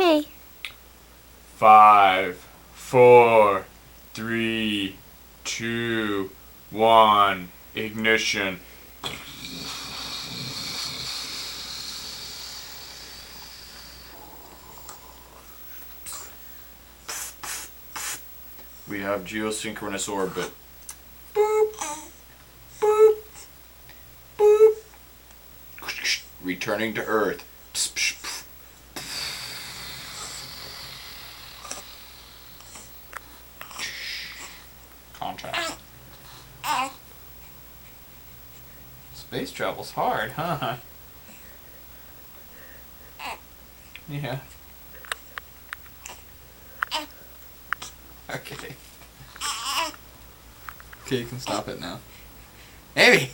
Okay. 5, 4, 3, 2, 1. Ignition. We have geosynchronous orbit. Boop. Boop. Boop. Returning to Earth. Contrast. Space travel's hard, huh? Yeah. Okay. Okay, you can stop it now. Amy!